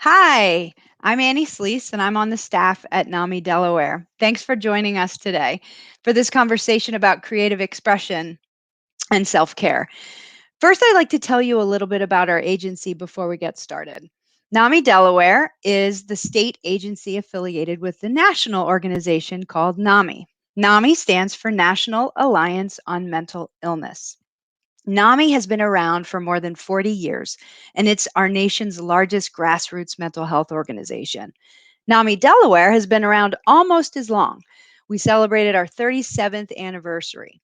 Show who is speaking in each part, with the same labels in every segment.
Speaker 1: Hi, I'm Annie Slease, and I'm on the staff at NAMI Delaware. Thanks for joining us today for this conversation about creative expression and self care. First, I'd like to tell you a little bit about our agency before we get started. NAMI Delaware is the state agency affiliated with the national organization called NAMI. NAMI stands for National Alliance on Mental Illness. NAMI has been around for more than 40 years, and it's our nation's largest grassroots mental health organization. NAMI Delaware has been around almost as long. We celebrated our 37th anniversary.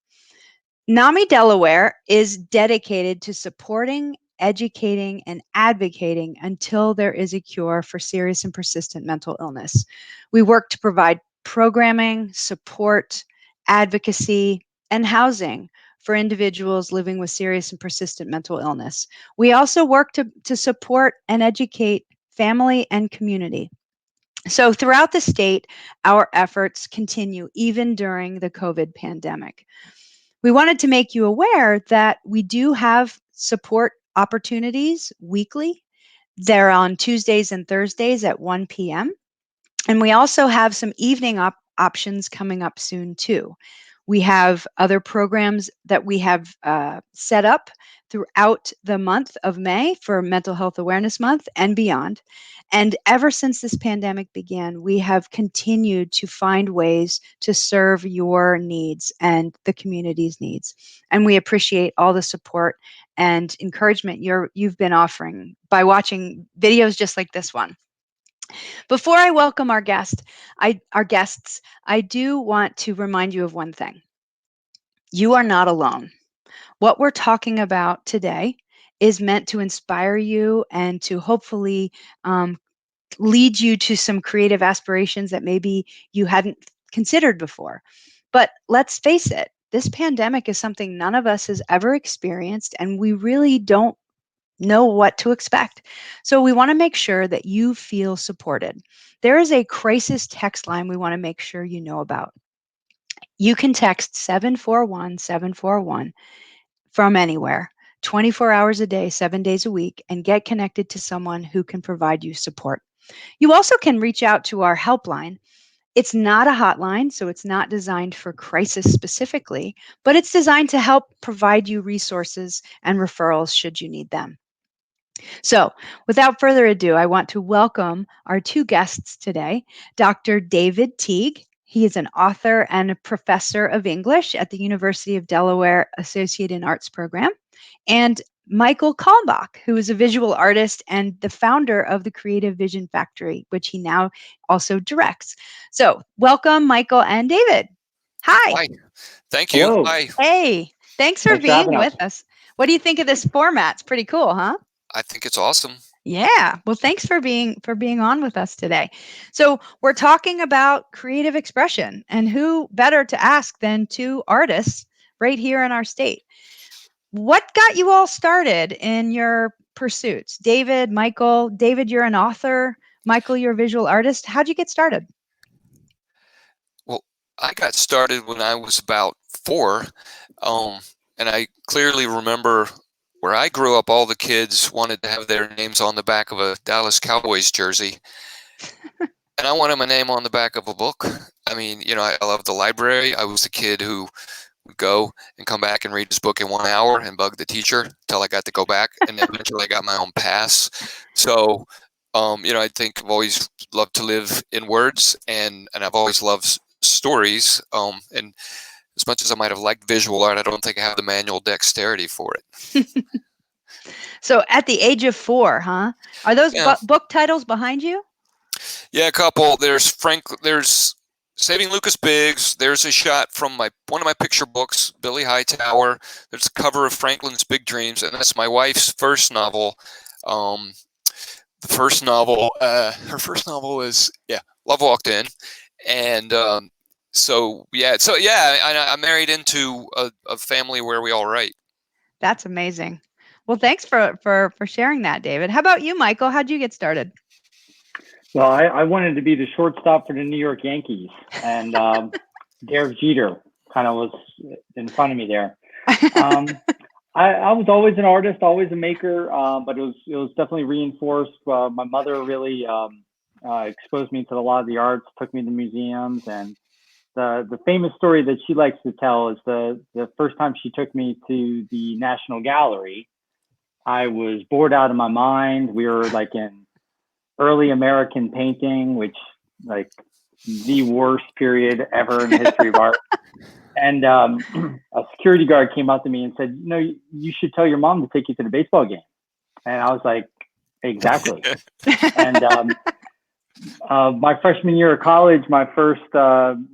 Speaker 1: NAMI Delaware is dedicated to supporting, educating, and advocating until there is a cure for serious and persistent mental illness. We work to provide programming, support, advocacy, and housing for individuals living with serious and persistent mental illness. We also work to support and educate family and community. So, throughout the state, our efforts continue even during the COVID pandemic. We wanted to make you aware that we do have support opportunities weekly. They're on Tuesdays and Thursdays at 1 p.m. And we also have some evening options coming up soon, too. We have other programs that we have set up throughout the month of May for Mental Health Awareness Month and beyond. And ever since this pandemic began, we have continued to find ways to serve your needs and the community's needs. And we appreciate all the support and encouragement you've been offering by watching videos just like this one. Before I welcome our guests, I do want to remind you of one thing. You are not alone. What we're talking about today is meant to inspire you and to hopefully lead you to some creative aspirations that maybe you hadn't considered before. But let's face it, this pandemic is something none of us has ever experienced, and we really don't know what to expect. So we want to make sure that you feel supported. There is a crisis text line we want to make sure you know about. You can text 741-741 from anywhere, 24 hours a day, 7 days a week, and get connected to someone who can provide you support. You also can reach out to our helpline. It's not a hotline, so it's not designed for crisis specifically, but it's designed to help provide you resources and referrals should you need them. So, without further ado, I want to welcome our two guests today, Dr. David Teague. He is an author and a professor of English at the University of Delaware Associate in Arts program, and Michael Kalmbach, who is a visual artist and the founder of the Creative Vision Factory, which he now also directs. So, welcome, Michael and David. Hi.
Speaker 2: Hi. Thank you.
Speaker 3: Hello.
Speaker 2: Hi.
Speaker 1: Hey, thanks for
Speaker 3: Thanks for
Speaker 1: being
Speaker 3: having us.
Speaker 1: with us. What do you think of this format? It's pretty cool, huh?
Speaker 2: I think it's awesome.
Speaker 1: Yeah. Well, thanks for being on with us today. So, we're talking about creative expression, and who better to ask than two artists right here in our state. What got you all started in your pursuits? David, Michael, David, you're an author. Michael, you're a visual artist. How'd you get started?
Speaker 2: Well, I got started when I was about 4, um, and I clearly remember where I grew up, all the kids wanted to have their names on the back of a Dallas Cowboys jersey, and I wanted my name on the back of a book. I mean, I love the library. I was the kid who would go and come back and read his book in 1 hour and bug the teacher until I got to go back, and eventually I got my own pass. So, I think I've always loved to live in words, and I've always loved stories. And as much as I might have liked visual art, I don't think I have the manual dexterity for it.
Speaker 1: So, at the age of 4, huh? Are those
Speaker 2: Yeah,
Speaker 1: book titles behind you?
Speaker 2: yeah, a couple. There's Saving Lucas Biggs. There's a shot from one of my picture books, Billy Hightower. There's a cover of Franklin's Big Dreams, and that's my wife's first novel. The first novel, her first novel is Love Walked In, and I married into a family where we all write.
Speaker 1: That's amazing. Well, thanks for sharing that, David. How about you, Michael? How'd you get started?
Speaker 3: Well, I wanted to be the shortstop for the New York Yankees, and Derek Jeter kind of was in front of me there. Um, I was always an artist, always a maker, but it was definitely reinforced. My mother really exposed me to a lot of the arts, took me to museums, and the famous story that she likes to tell is the first time she took me to the National Gallery. I was bored out of my mind. We were like in early American painting, which like the worst period ever in the history of art. And a security guard came up to me and said, you should tell your mom to take you to the baseball game. And I was like, exactly. And my freshman year of college, my first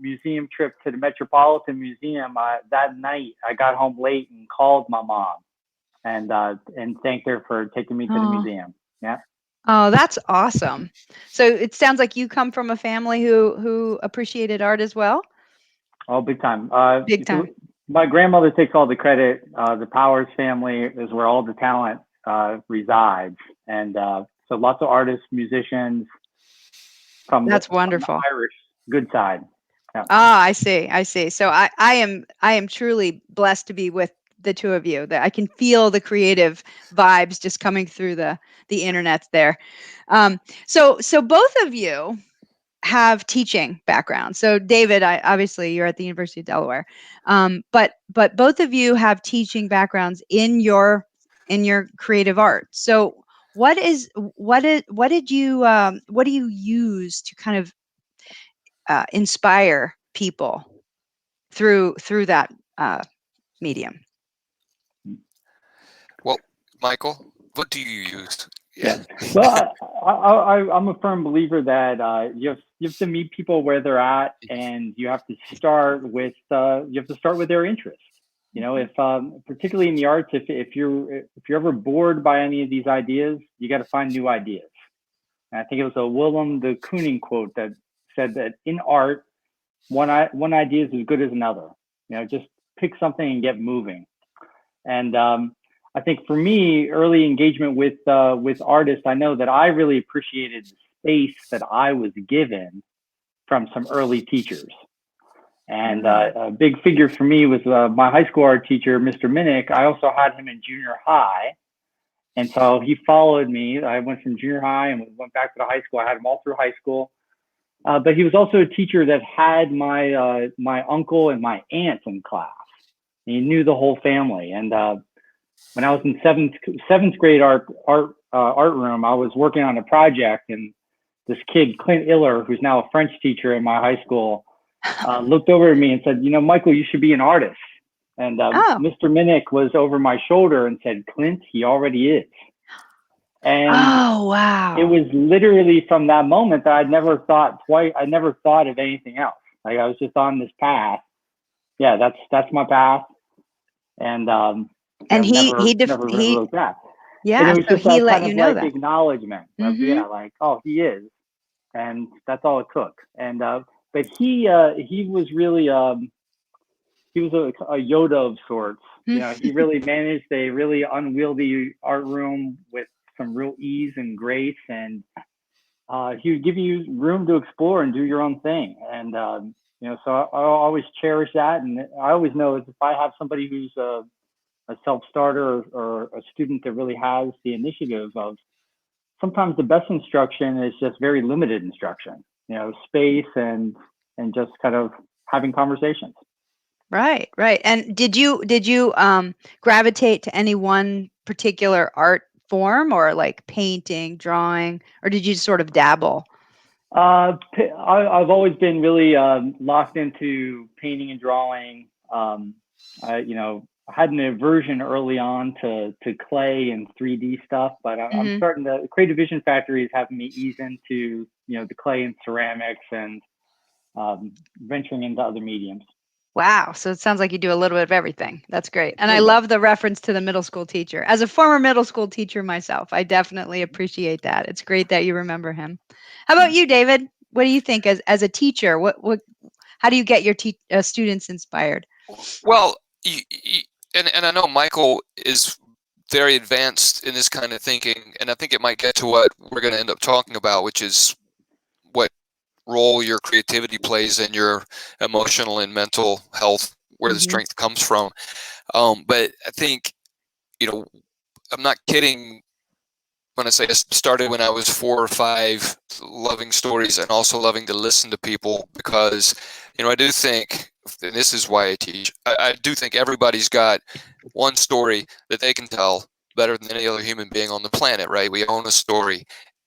Speaker 3: museum trip to the Metropolitan Museum, that night I got home late and called my mom and thanked her for taking me to the museum. Yeah.
Speaker 1: Oh, that's awesome. So it sounds like you come from a family who appreciated art as well.
Speaker 3: Oh, big time.
Speaker 1: Big time.
Speaker 3: My grandmother takes all the credit. The Powers family is where all the talent resides. And so lots of artists, musicians from
Speaker 1: That's
Speaker 3: from
Speaker 1: wonderful.
Speaker 3: the Irish good side. Yeah.
Speaker 1: Ah, I see. I see. So I am truly blessed to be with the two of you. That I can feel the creative vibes just coming through the internet there. So both of you have teaching backgrounds. So David, obviously you're at the University of Delaware, but both of you have teaching backgrounds in your creative art. So what do you use to kind of inspire people through that medium?
Speaker 2: Well, Michael, what do you use?
Speaker 3: Yeah. Well, I'm a firm believer that you have to meet people where they're at, and you have to start with their interests. If particularly in the arts, if you're ever bored by any of these ideas, you got to find new ideas. And I think it was a Willem de Kooning quote that said that in art, one idea is as good as another. Just pick something and get moving. And I think for me, early engagement with artists, I know that I really appreciated the space that I was given from some early teachers. And a big figure for me was my high school art teacher, Mr. Minnick. I also had him in junior high. And so he followed me. I went from junior high and went back to the high school. I had him all through high school. But he was also a teacher that had my my uncle and my aunt in class. He knew the whole family. And when I was in seventh grade art room, I was working on a project, and this kid, Clint Iller, who's now a French teacher in my high school, looked over at me and said, Michael, you should be an artist. And Mr. Minnick was over my shoulder and said, Clint, he already is. And
Speaker 1: oh, wow.
Speaker 3: It was literally from that moment that I never thought of anything else. Like I was just on this path. Yeah, that's my path. And
Speaker 1: he
Speaker 3: never really looked back.
Speaker 1: Yeah,
Speaker 3: and it was
Speaker 1: so
Speaker 3: just
Speaker 1: he
Speaker 3: that
Speaker 1: let
Speaker 3: kind
Speaker 1: you
Speaker 3: of
Speaker 1: know
Speaker 3: like
Speaker 1: that.
Speaker 3: acknowledgement of, like, oh, he is, and that's all it took. And but he was really he was a Yoda of sorts. He really managed a really unwieldy art room with some real ease and grace, and he would give you room to explore and do your own thing. And so I always cherish that, and I always know if I have somebody who's a self-starter or a student that really has the initiative of, sometimes the best instruction is just very limited instruction, space and just kind of having conversations.
Speaker 1: Right. And did you gravitate to any one particular art form, or like painting, drawing, or did you sort of dabble?
Speaker 3: I've always been really locked into painting and drawing. I had an aversion early on to clay and 3D stuff, but I'm starting to. Creative Vision Factory is having me ease into the clay and ceramics and venturing into other mediums.
Speaker 1: Wow. So it sounds like you do a little bit of everything. That's great. And I love the reference to the middle school teacher. As a former middle school teacher myself, I definitely appreciate that. It's great that you remember him. How about you, David? What do you think as a teacher? How do you get your students inspired?
Speaker 2: Well, and I know Michael is very advanced in this kind of thinking, and I think it might get to what we're going to end up talking about, which is what role your creativity plays in your emotional and mental health, where the strength comes from. But I think I'm not kidding when I say I started when I was 4 or 5, loving stories and also loving to listen to people, because I do think, and this is why I teach, I do think everybody's got one story that they can tell better than any other human being on the planet, right? We own a story.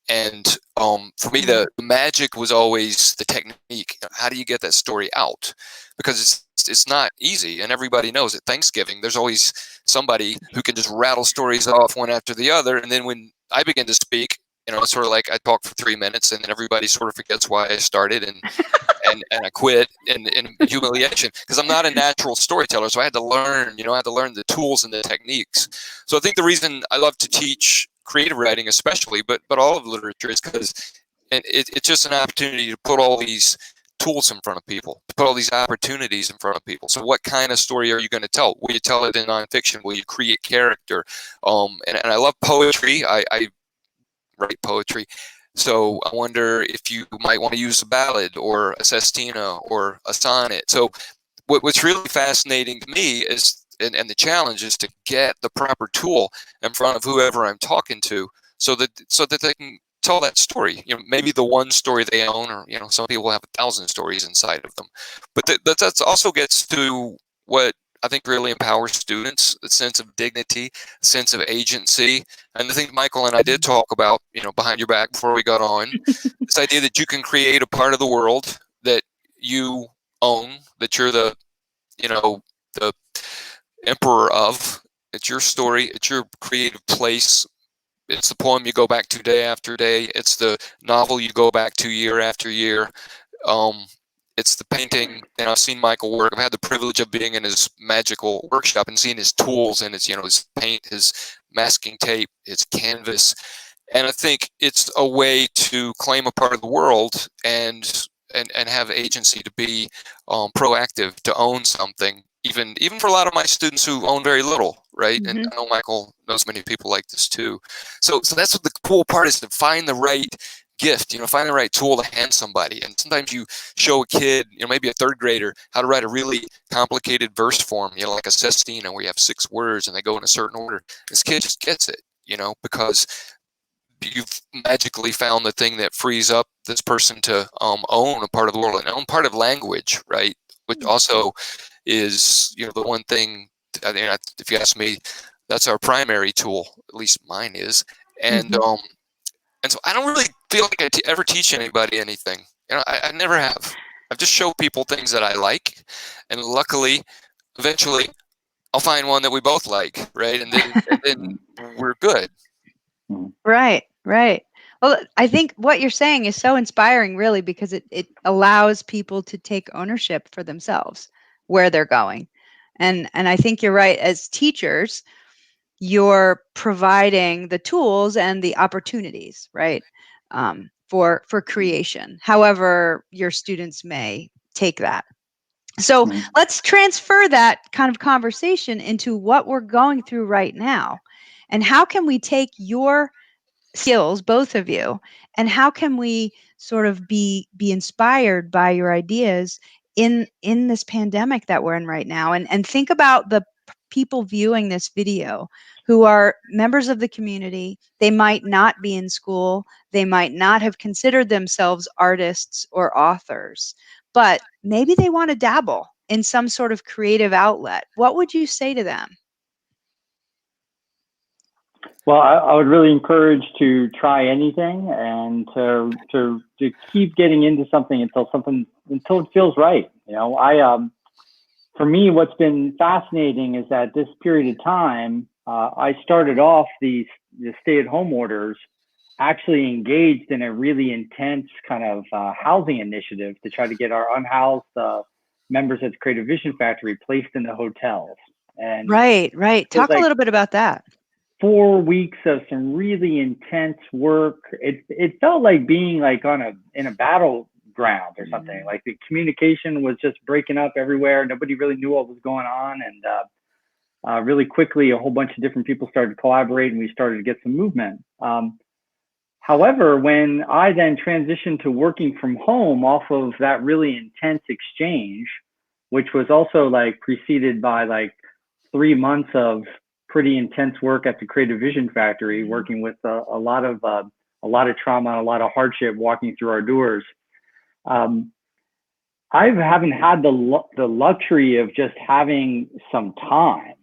Speaker 2: And for me, the magic was always the technique. How do you get that story out? Because it's not easy, and everybody knows at Thanksgiving there's always somebody who can just rattle stories off one after the other, and then when I begin to speak, it's sort of like I talk for 3 minutes, and then everybody sort of forgets why I started, and I quit in humiliation, because I'm not a natural storyteller. So I had to learn, the tools and the techniques. So I think the reason I love to teach creative writing, especially, but all of literature, is because it's just an opportunity to put all these tools in front of people, to put all these opportunities in front of people. So what kind of story are you going to tell? Will you tell it in nonfiction? Will you create character? And I love poetry. I write poetry. So I wonder if you might want to use a ballad or a sestina or a sonnet. So what's really fascinating to me is, and the challenge is to get the proper tool in front of whoever I'm talking to, so that they can tell that story. Maybe the one story they own, or some people have 1,000 stories inside of them. But that also gets to what I think really empowers students: the sense of dignity, a sense of agency. And the thing Michael and I did talk about, behind your back before we got on, this idea that you can create a part of the world that you own, that you're the emperor of. It's your story. It's your creative place. It's the poem you go back to day after day. It's the novel you go back to year after year. It's the painting, and I've seen Michael work. I've had the privilege of being in his magical workshop and seeing his tools and his paint, his masking tape, his canvas. And I think it's a way to claim a part of the world and have agency, to be proactive, to own something. Even for a lot of my students who own very little, right?
Speaker 1: Mm-hmm.
Speaker 2: And I know Michael knows many people like this too. So that's what the cool part is, to find the right gift, find the right tool to hand somebody. And sometimes you show a kid, maybe a third grader, how to write a really complicated verse form, like a sestina, where you have 6 words and they go in a certain order. This kid just gets it, because you've magically found the thing that frees up this person to own a part of the world and own part of language, right? Which also is, the one thing, if you ask me, that's our primary tool. At least mine is. And and so I don't really feel like I ever teach anybody anything. I never have. I've just showed people things that I like, and luckily, eventually, I'll find one that we both like, right? And then we're good.
Speaker 1: Right. Well, I think what you're saying is so inspiring, really, because it allows people to take ownership for themselves where they're going. And I think you're right. As teachers, you're providing the tools and the opportunities, right, for creation, however your students may take that. So let's transfer that kind of conversation into what we're going through right now. And how can we take your skills, both of you, and how can we sort of be inspired by your ideas in this pandemic that we're in right now? And think about the people viewing this video who are members of the community. They might not be in school. They might not have considered themselves artists or authors, but maybe they want to dabble in some sort of creative outlet. What would you say to them?
Speaker 3: Well, I would really encourage to try anything and to keep getting into something until it feels right. For me, what's been fascinating is that this period of time, I started off the stay-at-home orders, actually engaged in a really intense kind of housing initiative to try to get our unhoused members at the Creative Vision Factory placed in the hotels. And
Speaker 1: right. Talk a little bit about that.
Speaker 3: 4 weeks of some really intense work. It felt like being like in a battleground or something. Like the communication was just breaking up everywhere. Nobody really knew what was going on, and really quickly a whole bunch of different people started to collaborate, and we started to get some movement. However, when I then transitioned to working from home off of that really intense exchange, which was also like preceded by like 3 months of pretty intense work at the Creative Vision Factory, working with a lot of trauma and a lot of hardship walking through our doors. I haven't had the luxury of just having some time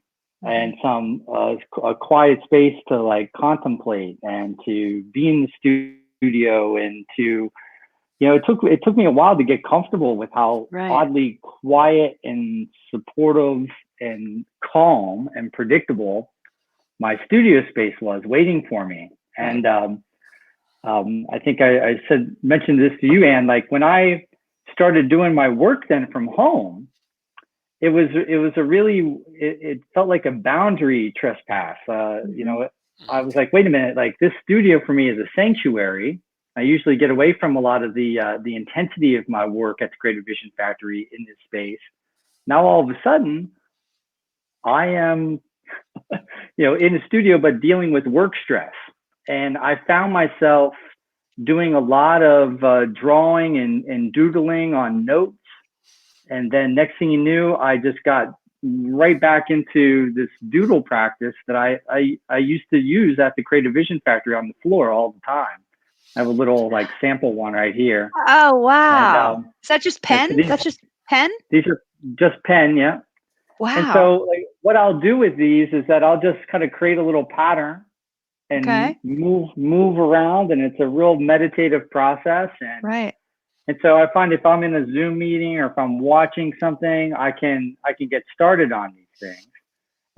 Speaker 3: and some a quiet space to like contemplate and to be in the studio and to, it took me a while to get comfortable with how oddly quiet and supportive and calm and predictable my studio space was waiting for me. And I think I mentioned this to you, Anne, like when I started doing my work then from home, it was a really, it felt like a boundary trespass. I was like, wait a minute, like this studio for me is a sanctuary. I usually get away from a lot of the intensity of my work at the Creative Vision Factory in this space. Now all of a sudden, I am, in the studio, but dealing with work stress. And I found myself doing a lot of drawing and doodling on notes. And then next thing you knew, I just got right back into this doodle practice that I used to use at the Creative Vision Factory on the floor all the time. I have a little like sample one right here.
Speaker 1: Oh, wow. And, is that just pen?
Speaker 3: So
Speaker 1: That's just pen?
Speaker 3: These are just pen, yeah.
Speaker 1: Wow.
Speaker 3: And so like, what I'll do with these is that I'll just kind of create a little pattern and move around, and it's a real meditative process. And and so I find if I'm in a Zoom meeting or if I'm watching something, I can get started on these things,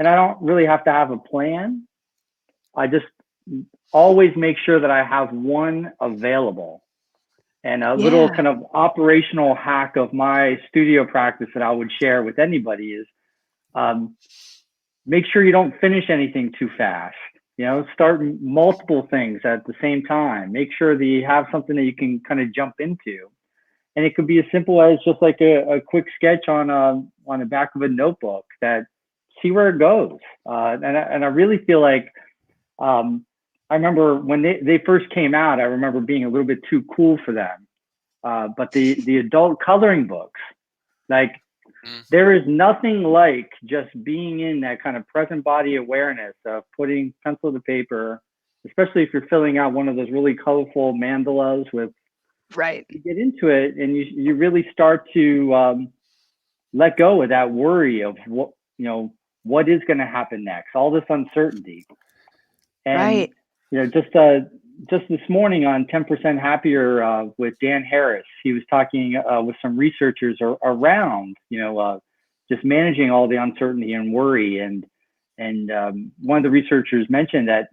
Speaker 3: and I don't really have to have a plan. I just always make sure that I have one available. And a little kind of operational hack of my studio practice that I would share with anybody is make sure you don't finish anything too fast. Start multiple things at the same time. Make sure that you have something that you can kind of jump into. And it could be as simple as just like a quick sketch on the back of a notebook that see where it goes. And I really feel like I remember when they first came out, I remember being a little bit too cool for them. But the adult coloring books, like there is nothing like just being in that kind of present body awareness of putting pencil to paper, especially if you're filling out one of those really colorful mandalas with, you get into it and you really start to let go of that worry of what is going to happen next, all this uncertainty. And, just this morning on 10% Happier with Dan Harris, he was talking with some researchers around, just managing all the uncertainty and worry. And one of the researchers mentioned that,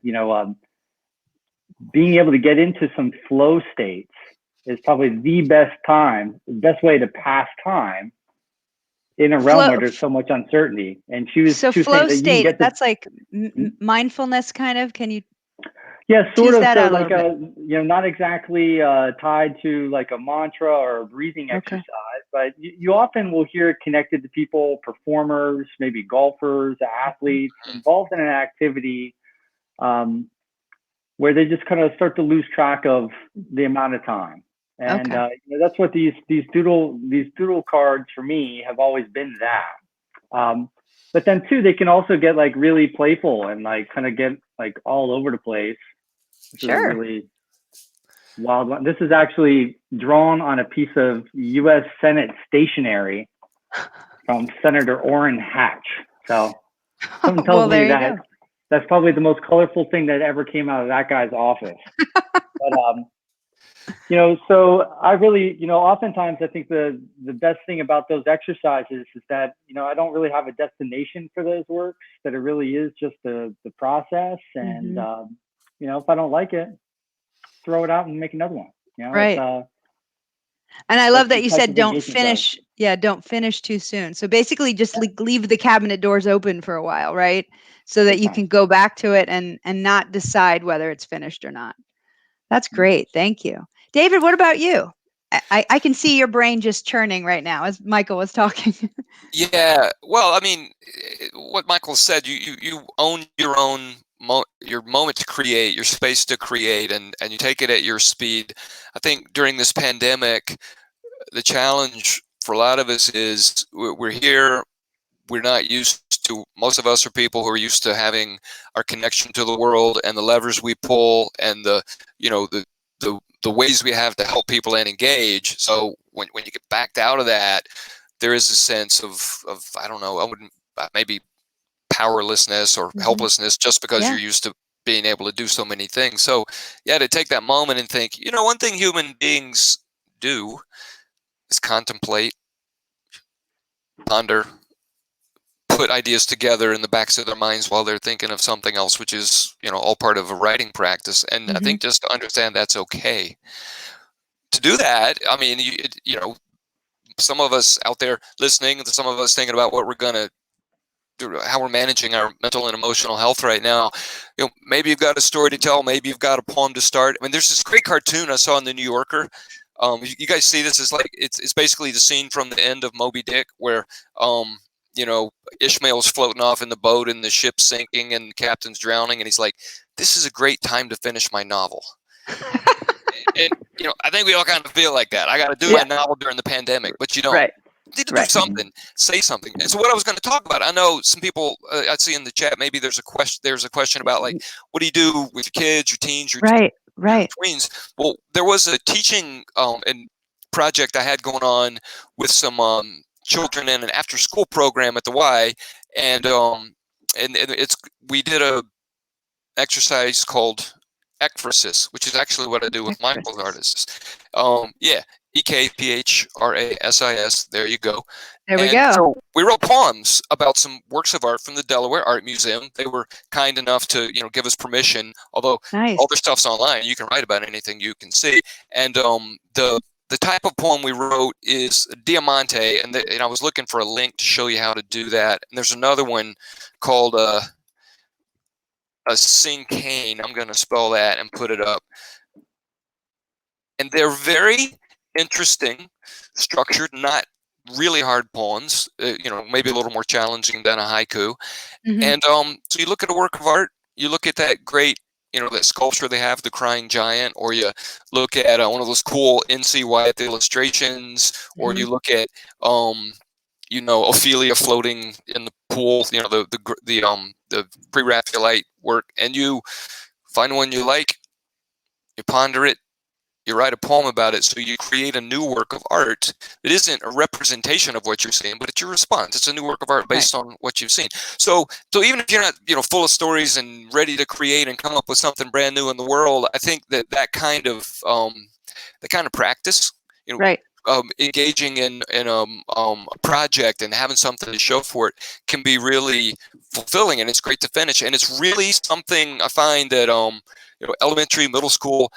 Speaker 3: being able to get into some flow states is probably the best way to pass time in a realm where there's so much uncertainty. And she was
Speaker 1: flow state, that's like mindfulness kind of, can you?
Speaker 3: Yeah, sort of. So like not exactly tied to like a mantra or a breathing exercise, but you often will hear it connected to people, performers, maybe golfers, athletes involved in an activity where they just kind of start to lose track of the amount of time. And that's what these doodle cards for me have always been that. But then too, they can also get like really playful and like kind of get like all over the place. This is a really wild one. This is actually drawn on a piece of U.S. Senate stationery from Senator Orrin Hatch. So something tells me that that's probably the most colorful thing that ever came out of that guy's office. But so I really, oftentimes I think the best thing about those exercises is that, I don't really have a destination for those works, that it really is just the process. And, if I don't like it, throw it out and make another one.
Speaker 1: And I love that you said don't finish. Don't finish too soon. So basically just leave the cabinet doors open for a while, right? So that you can go back to it and not decide whether it's finished or not. That's great. Thank you. David, what about you? I can see your brain just churning right now as Michael was talking.
Speaker 2: Yeah. Well, I mean, what Michael said, you own your own your moment to create, your space to create, and you take it at your speed. I think during this pandemic, the challenge for a lot of us is we're here we're not used to. Most of us are people who are used to having our connection to the world and the levers we pull and the ways we have to help people and engage. So when you get backed out of that, there is a sense of I don't know, I wouldn't maybe powerlessness or helplessness just because you're used to being able to do so many things. So yeah, to take that moment and think, one thing human beings do is contemplate, ponder, put ideas together in the backs of their minds while they're thinking of something else, which is, all part of a writing practice. And I think just to understand that's okay. To do that, I mean, some of us out there listening, some of us thinking about what we're going to do, how we're managing our mental and emotional health right now. Maybe you've got a story to tell, maybe you've got a poem to start. I mean, there's this great cartoon I saw in the New Yorker. You guys see this? Is like it's basically the scene from the end of Moby Dick where Ishmael's floating off in the boat and the ship's sinking and the captain's drowning, and he's like, "This is a great time to finish my novel." And I think we all kind of feel like that. I got to do my novel during the pandemic, but you don't.
Speaker 1: Right.
Speaker 2: You need to do something, say something. And so what I was going to talk about, I know some people I see in the chat, maybe there's a question about like, what do you do with your kids, your teens, your tweens? Well, there was a teaching and project I had going on with some children in an after school program at the Y, and we did a exercise called Ekphrasis, which is actually what I do with Michael's artists. Ekphrasis. There you go.
Speaker 1: There we go.
Speaker 2: So we wrote poems about some works of art from the Delaware Art Museum. They were kind enough to, give us permission. Although all their stuff's online, you can write about anything you can see. And the type of poem we wrote is Diamante, and I was looking for a link to show you how to do that. And there's another one called a Cinquain. I'm going to spell that and put it up. And they're very interesting, structured, not really hard poems, maybe a little more challenging than a haiku. And so you look at a work of art, you look at that great, that sculpture they have, the Crying Giant, or you look at one of those cool N.C. Wyeth illustrations, or you look at, Ophelia floating in the pool, the pre-Raphaelite work, and you find one you like, you ponder it, you write a poem about it, so you create a new work of art that isn't a representation of what you're seeing, but it's your response. It's a new work of art based on what you've seen. So even if you're not, full of stories and ready to create and come up with something brand new in the world, I think that kind of practice, engaging in a project and having something to show for it can be really fulfilling, and it's great to finish. And it's really something I find that elementary, middle school,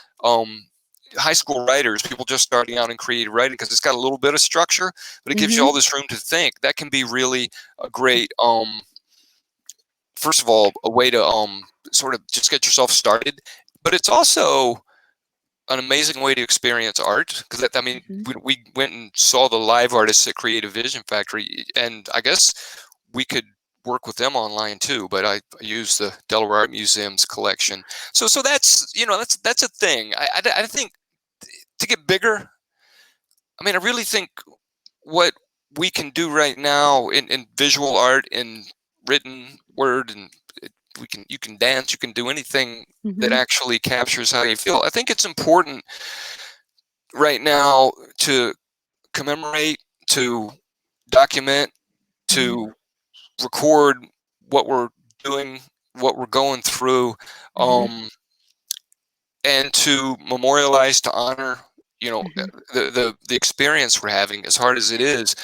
Speaker 2: high school writers, people just starting out in creative writing, because it's got a little bit of structure, but it gives you all this room to think. That can be really a great, first of all, a way to sort of just get yourself started. But it's also an amazing way to experience art, because we went and saw the live artists at Creative Vision Factory, and I guess we could work with them online too, but I use the Delaware Art Museum's collection. So that's that's a thing. I think to get bigger, I really think what we can do right now in visual art, in written word, and you can dance, you can do anything that actually captures how you feel. I think it's important right now to commemorate, to document, to record what we're doing, what we're going through, and to memorialize, to honor, the experience we're having, as hard as it is.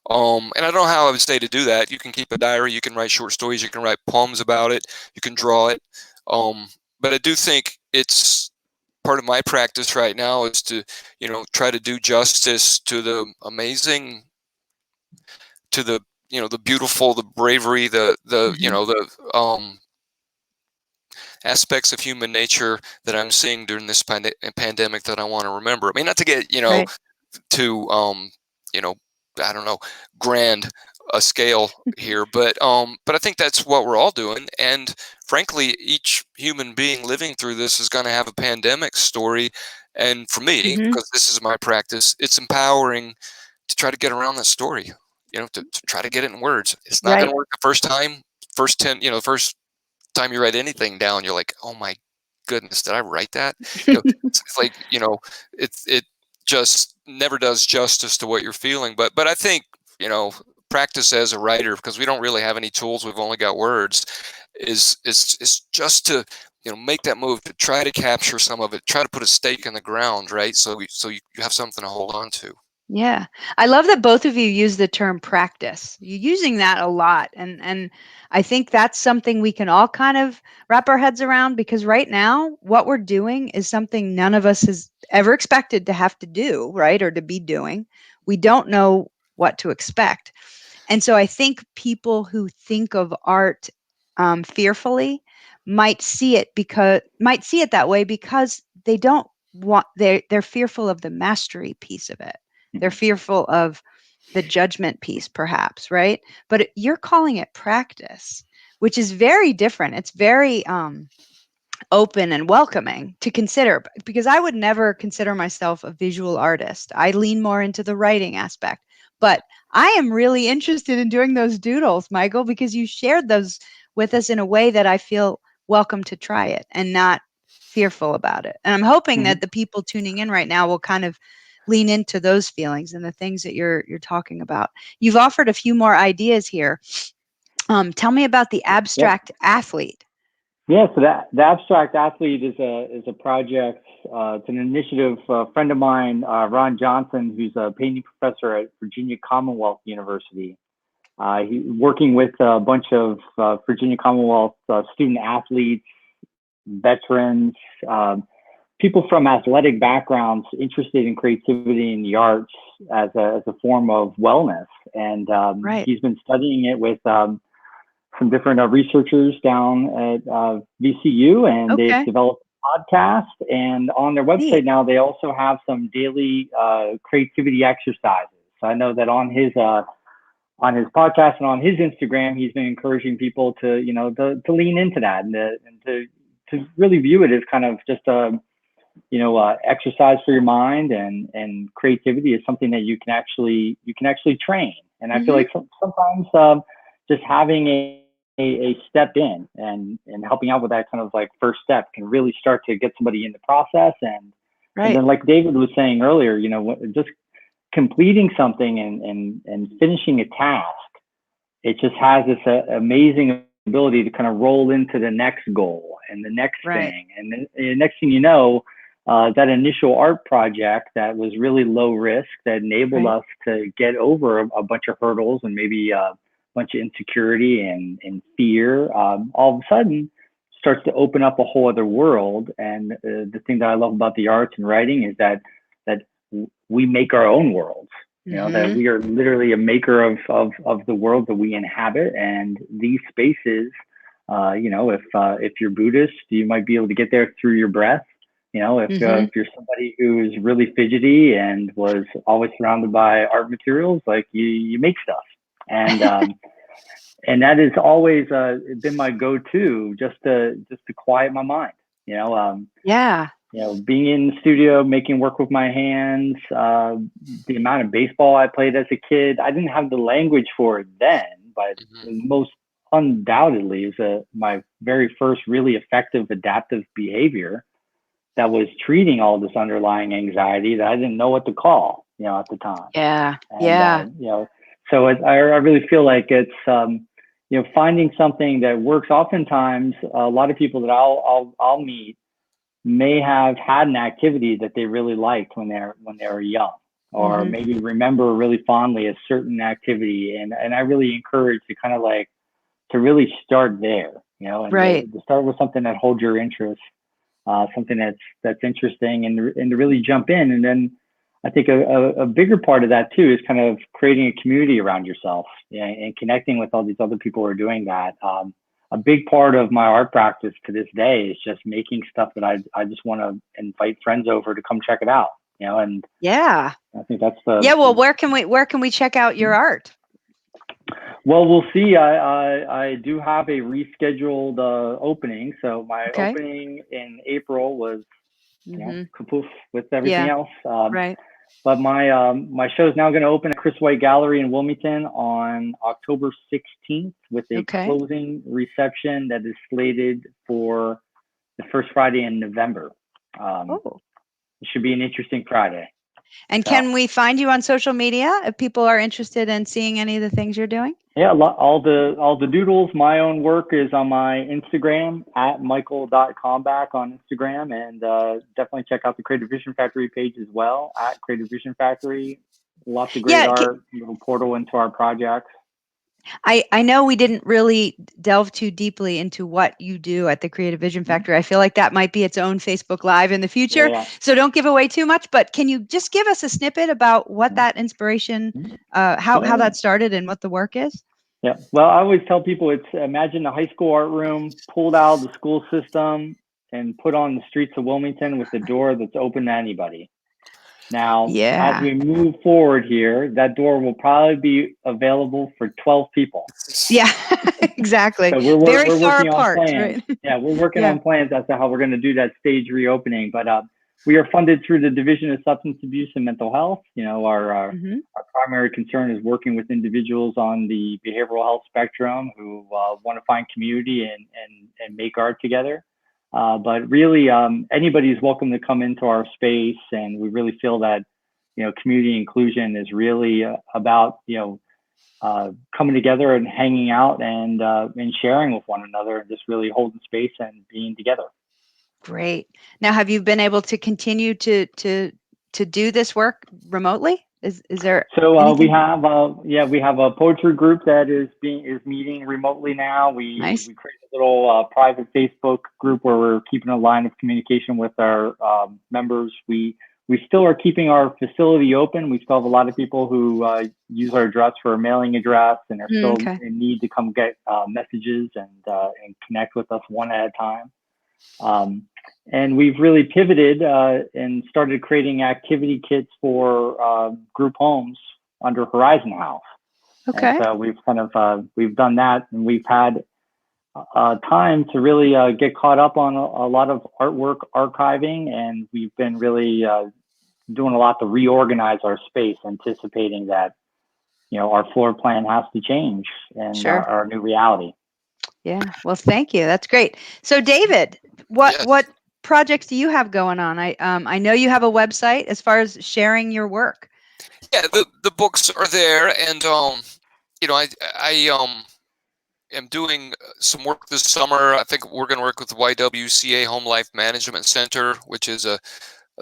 Speaker 2: And I don't know how I would say to do that. You can keep a diary, you can write short stories, you can write poems about it, you can draw it. But I do think it's part of my practice right now is to, try to do justice to the amazing, to the, the beautiful, the bravery, the aspects of human nature that I'm seeing during this pandemic that I want to remember. Not to get, to, I don't know, grand a scale here, but I think that's what we're all doing. And frankly, each human being living through this is going to have a pandemic story. And for me, because this is my practice, it's empowering to try to get around that story. to try to get it in words. It's not going to work the first time. First time you write anything down, you're like, oh my goodness, did I write that? It's like, it just never does justice to what you're feeling. But I think, practice as a writer, because we don't really have any tools, we've only got words, is just to make that move, to try to capture some of it, try to put a stake in the ground, right? So you have something to hold on to.
Speaker 1: Yeah. I love that both of you use the term practice. You're using that a lot. And I think that's something we can all kind of wrap our heads around, because right now what we're doing is something none of us has ever expected to have to do, right? Or to be doing. We don't know what to expect. And so I think people who think of art fearfully might see it that way, because they don't want, they're fearful of the mastery piece of it. They're fearful of the judgment piece, perhaps, right? But you're calling it practice, which is very different. It's very open and welcoming to consider, because I would never consider myself a visual artist. I lean more into the writing aspect. But I am really interested in doing those doodles, Michael, because you shared those with us in a way that I feel welcome to try it and not fearful about it. And I'm hoping that the people tuning in right now will kind of lean into those feelings and the things that you're talking about. You've offered a few more ideas here. Tell me about the abstract athlete.
Speaker 3: Yeah, so the abstract athlete is a project. It's an initiative. A friend of mine, Ron Johnson, who's a painting professor at Virginia Commonwealth University. He's working with a bunch of Virginia Commonwealth student athletes, veterans, people from athletic backgrounds interested in creativity and the arts as a form of wellness. And he's been studying it with some different researchers down at VCU, and they've developed a podcast. And on their website now, they also have some daily creativity exercises. So I know that on his podcast and on his Instagram, he's been encouraging people to lean into that and to really view it as kind of just a exercise for your mind, and creativity is something that you can actually train. And I feel like sometimes just having a step in and helping out with that kind of like first step can really start to get somebody in the process. And then, like David was saying earlier, just completing something and finishing a task, it just has this amazing ability to kind of roll into the next goal and the next thing. And then the next thing you know, that initial art project that was really low risk, that enabled us to get over a bunch of hurdles and maybe a bunch of insecurity and fear, all of a sudden starts to open up a whole other world. And the thing that I love about the arts and writing is that we make our own worlds. That we are literally a maker of the world that we inhabit. And these spaces, if you're Buddhist, you might be able to get there through your breath. If you're somebody who is really fidgety and was always surrounded by art materials, like you make stuff. And and that has always been my go-to, just to quiet my mind. Being in the studio, making work with my hands, the amount of baseball I played as a kid. I didn't have the language for it then, but most undoubtedly is my very first really effective adaptive behavior that was treating all this underlying anxiety that I didn't know what to call, at the time. So I really feel like it's, finding something that works. Oftentimes, a lot of people that I'll meet may have had an activity that they really liked when they were young, or maybe remember really fondly a certain activity. And I really encourage to kind of like to really start there, and to start with something that holds your interest, something that's interesting, and to really jump in. And then I think a bigger part of that too is kind of creating a community around yourself, and connecting with all these other people who are doing that. A big part of my art practice to this day is just making stuff that I just want to invite friends over to come check it out, and I think that's
Speaker 1: well, where can we check out your art?
Speaker 3: Well, we'll see. I do have a rescheduled opening. So my opening in April was kapoof with everything else. But my show is now going to open at Chris White Gallery in Wilmington on October 16th with a
Speaker 1: Okay.
Speaker 3: closing reception that is slated for the first Friday in November.
Speaker 1: Oh.
Speaker 3: It should be an interesting Friday.
Speaker 1: And can we find you on social media if people are interested in seeing any of the things you're doing?
Speaker 3: Yeah, all the doodles. My own work is on my Instagram at michael.kalmbach on Instagram, and definitely check out the Creative Vision Factory page as well at Creative Vision Factory. Lots of great art, little portal into our projects.
Speaker 1: I know we didn't really delve too deeply into what you do at the Creative Vision Factory. I feel like that might be its own Facebook Live in the future.
Speaker 3: Yeah.
Speaker 1: So don't give away too much, but can you just give us a snippet about what that inspiration, how that started and what the work is?
Speaker 3: Yeah. Well, I always tell people imagine a high school art room pulled out of the school system and put on the streets of Wilmington with a door that's open to anybody. Now, as we move forward here, that door will probably be available for 12 people.
Speaker 1: Yeah, exactly.
Speaker 3: So we're working
Speaker 1: apart,
Speaker 3: on plans.
Speaker 1: Right?
Speaker 3: Yeah, we're working on plans as to how we're going to do that stage reopening. But we are funded through the Division of Substance Abuse and Mental Health. You know, our primary concern is working with individuals on the behavioral health spectrum who want to find community and make art together. But really, anybody's welcome to come into our space, and we really feel that, you know, community inclusion is really about, you know, coming together and hanging out and sharing with one another, and just really holding space and being together.
Speaker 1: Great. Now, have you been able to continue to do this work remotely? Is there?
Speaker 3: So we have a poetry group that is meeting remotely now. We created a little private Facebook group where we're keeping a line of communication with our members. We still are keeping our facility open. We still have a lot of people who use our address for a mailing address and are still in need to come get messages and connect with us one at a time. And we've really pivoted and started creating activity kits for group homes under Horizon House.
Speaker 1: Okay.
Speaker 3: And so we've we've done that, and we've had time to really get caught up on a lot of artwork archiving, and we've been really doing a lot to reorganize our space, anticipating that, you know, our floor plan has to change and our new reality.
Speaker 1: Yeah. Well, thank you. That's great. So, David, what projects do you have going on? I know you have a website as far as sharing your work.
Speaker 2: Yeah, the books are there, and you know, I am doing some work this summer. I think we're going to work with the YWCA Home Life Management Center, which is a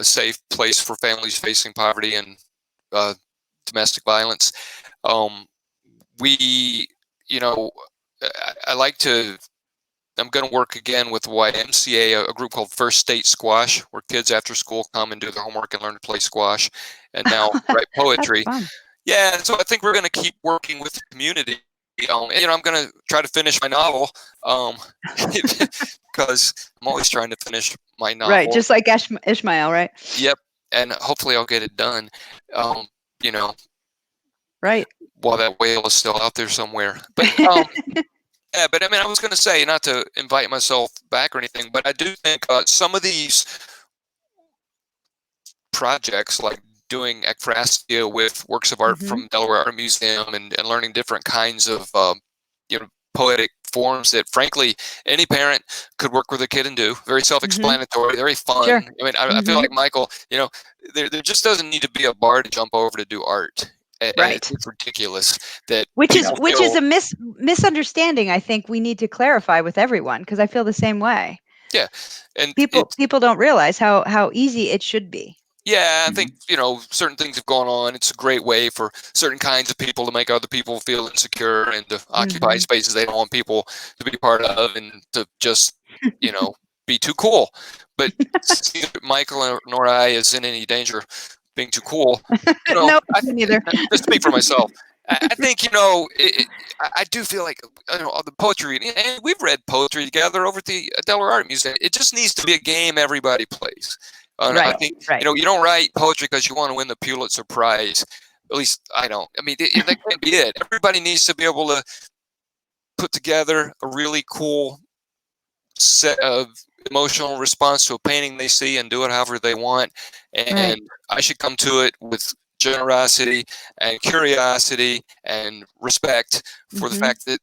Speaker 2: safe place for families facing poverty and domestic violence. You know, I'm going to work again with YMCA, a group called First State Squash, where kids after school come and do their homework and learn to play squash, and now write poetry.
Speaker 1: That's fun.
Speaker 2: Yeah, so I think we're going to keep working with the community. And, you know, I'm going to try to finish my novel because I'm always trying to finish my novel.
Speaker 1: Right, just like Ishmael, right?
Speaker 2: Yep, and hopefully I'll get it done. You know,
Speaker 1: right,
Speaker 2: while that whale is still out there somewhere. But yeah, but I mean, I was going to say, not to invite myself back or anything, but I do think some of these projects, like doing Ekphrasis with works of art from Delaware Art Museum and learning different kinds of you know, poetic forms that, frankly, any parent could work with a kid and do. Very self-explanatory, very fun.
Speaker 1: Sure.
Speaker 2: I mean, I feel like, Michael, you know, there just doesn't need to be a bar to jump over to do art.
Speaker 1: Right.
Speaker 2: It's ridiculous that
Speaker 1: which is a misunderstanding. I think we need to clarify with everyone, because I feel the same way.
Speaker 2: Yeah, and
Speaker 1: people don't realize how easy it should be.
Speaker 2: Yeah, I think, you know, certain things have gone on. It's a great way for certain kinds of people to make other people feel insecure and to occupy spaces they don't want people to be part of, and to just, you know, be too cool. But neither Michael nor I is in any danger of being too cool. You know,
Speaker 1: no, neither.
Speaker 2: Just speak for myself. I think, you know, I do feel like, you know, the poetry, and we've read poetry together over at the Delaware Art Museum. It just needs to be a game everybody plays. I think, you know, you don't write poetry because you want to win the Pulitzer Prize. At least I don't. I mean, that can't be it. Everybody needs to be able to put together a really cool set of emotional response to a painting they see and do it however they want. And
Speaker 1: Right.
Speaker 2: I should come to it with generosity and curiosity and respect for the
Speaker 1: Mm-hmm.
Speaker 2: fact that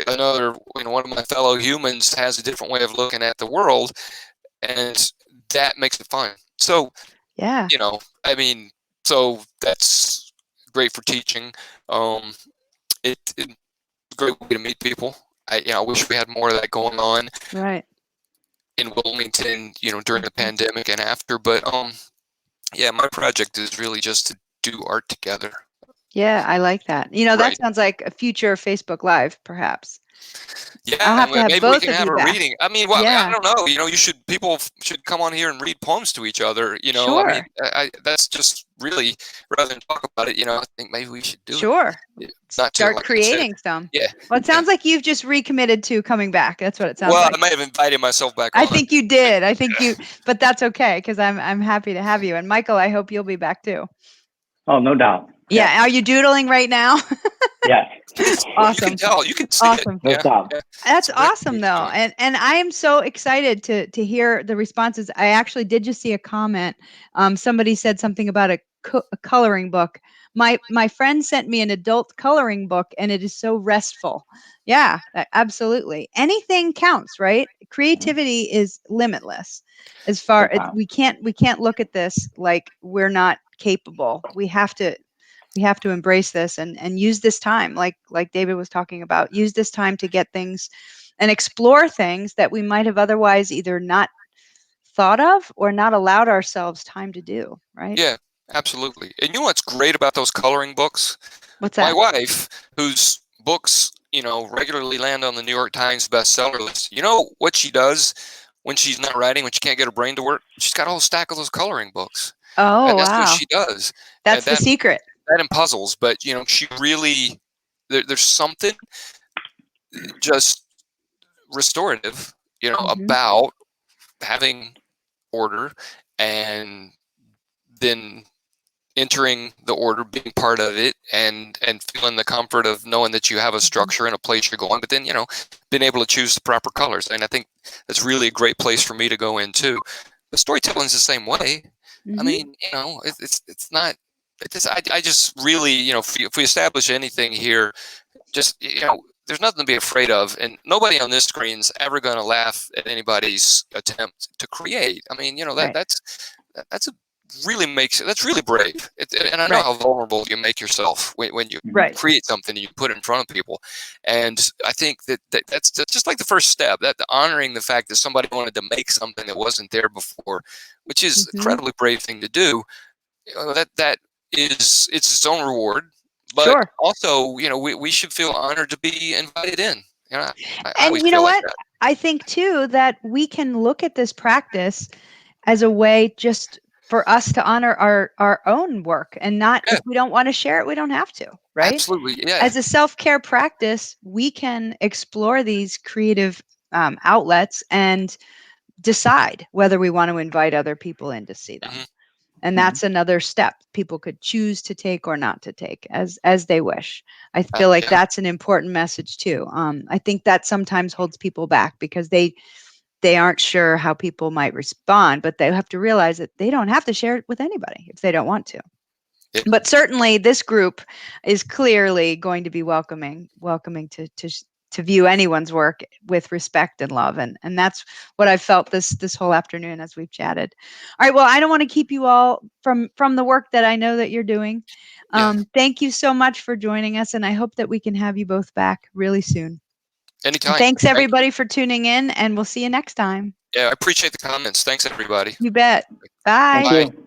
Speaker 2: another, one of my fellow humans has a different way of looking at the world, and that makes it fun. So,
Speaker 1: Yeah.
Speaker 2: I mean, so that's great for teaching. It's a great way to meet people. I wish we had more of that going on
Speaker 1: Right.
Speaker 2: in Wilmington, during the pandemic and after. But yeah, my project is really just to do art together.
Speaker 1: Yeah, I like that. That
Speaker 2: Right.
Speaker 1: sounds like a future Facebook Live, perhaps. I'll
Speaker 2: Yeah,
Speaker 1: have
Speaker 2: and
Speaker 1: to have
Speaker 2: maybe we
Speaker 1: both
Speaker 2: can
Speaker 1: of
Speaker 2: have
Speaker 1: you
Speaker 2: a
Speaker 1: back.
Speaker 2: reading. I mean, well, I
Speaker 1: Yeah.
Speaker 2: don't know. People should come on here and read poems to each other. I mean,
Speaker 1: Sure.
Speaker 2: that's just really, rather than talk about it. I think maybe we should do it.
Speaker 1: Sure.
Speaker 2: Not to,
Speaker 1: Start
Speaker 2: like I said,
Speaker 1: creating some.
Speaker 2: yeah.
Speaker 1: Well, it sounds like you've just recommitted to coming back. That's what it sounds
Speaker 2: Well,
Speaker 1: like.
Speaker 2: I may have invited myself back
Speaker 1: I
Speaker 2: on.
Speaker 1: think you did. I think but that's okay because I'm happy to have you. And Michael, I hope you'll be back too.
Speaker 3: Oh, no doubt.
Speaker 1: Yeah. Are you doodling right now?
Speaker 3: Yes.
Speaker 2: Well, you can
Speaker 1: Awesome.
Speaker 2: tell. You can see
Speaker 1: Awesome.
Speaker 2: it.
Speaker 3: No
Speaker 2: Yeah.
Speaker 3: doubt.
Speaker 2: Yeah.
Speaker 1: That's
Speaker 2: It's exactly
Speaker 1: awesome
Speaker 2: what
Speaker 1: though.
Speaker 2: you're doing.
Speaker 1: And I am so excited to hear the responses. I actually did just see a comment. Somebody said something about a coloring book. My friend sent me an adult coloring book and it is so restful. Yeah, absolutely. Anything counts, right? Creativity is limitless. As far
Speaker 3: No
Speaker 1: as
Speaker 3: doubt.
Speaker 1: we can't look at this like we're not capable. We have to embrace this and use this time like David was talking about. Use this time to get things and explore things that we might have otherwise either not thought of or not allowed ourselves time to do, right?
Speaker 2: Yeah, absolutely. And you know what's great about those coloring books?
Speaker 1: What's
Speaker 2: My
Speaker 1: that?
Speaker 2: wife, whose books, regularly land on the New York Times bestseller list, you know what she does when she's not writing, when she can't get her brain to work? She's got a whole stack of those coloring books.
Speaker 1: Oh,
Speaker 2: And that's what
Speaker 1: wow.
Speaker 2: she does. And
Speaker 1: That's the secret.
Speaker 2: that and puzzles, but she really, there's something just restorative,
Speaker 1: Mhm.
Speaker 2: about having order and then entering the order, being part of it, and feeling the comfort of knowing that you have a structure and a place you're going, but then being able to choose the proper colors. And I think that's really a great place for me to go into. But storytelling is the same way. I
Speaker 1: Mhm.
Speaker 2: mean, it's not. I just really, if we establish anything here, just there's nothing to be afraid of, and nobody on this screen's ever going to laugh at anybody's attempt to create. I mean,
Speaker 1: Right.
Speaker 2: that's really brave. And I know
Speaker 1: Right.
Speaker 2: how vulnerable you make yourself when you
Speaker 1: Right.
Speaker 2: create something and you put it in front of people. And I think that's just like the first step, that honoring the fact that somebody wanted to make something that wasn't there before, which is
Speaker 1: Mhm.
Speaker 2: incredibly brave thing to do. That is, it's its own reward, but
Speaker 1: Sure.
Speaker 2: also, we should feel honored to be invited in. I
Speaker 1: And
Speaker 2: always
Speaker 1: you know
Speaker 2: feel like
Speaker 1: what?
Speaker 2: that.
Speaker 1: I think too that we can look at this practice as a way just for us to honor our own work and not,
Speaker 2: Yeah,
Speaker 1: if we don't want to share it, we don't have to, right?
Speaker 2: absolutely. Yeah.
Speaker 1: As a self-care practice, we can explore these creative outlets and decide whether we want to invite other people in to see them.
Speaker 2: Hmm.
Speaker 1: And that's another step people could choose to take or not to take as they wish. I feel like
Speaker 2: Yeah.
Speaker 1: that's an important message too. I think that sometimes holds people back because they aren't sure how people might respond, but they have to realize that they don't have to share it with anybody if they don't want to.
Speaker 2: Yeah.
Speaker 1: But certainly this group is clearly going to be welcoming to view anyone's work with respect and love, and that's what I've felt this whole afternoon as we've chatted. All right, well, I don't want to keep you all from the work that I know that you're doing.
Speaker 2: Yeah.
Speaker 1: Thank you so much for joining us, and I hope that we can have you both back really soon.
Speaker 2: Anytime.
Speaker 1: Thanks
Speaker 2: Thank you.
Speaker 1: everybody for tuning in, and we'll see you next time.
Speaker 2: Yeah, I appreciate the comments. Thanks, everybody.
Speaker 1: You bet.
Speaker 3: Thank
Speaker 1: Bye.
Speaker 3: you.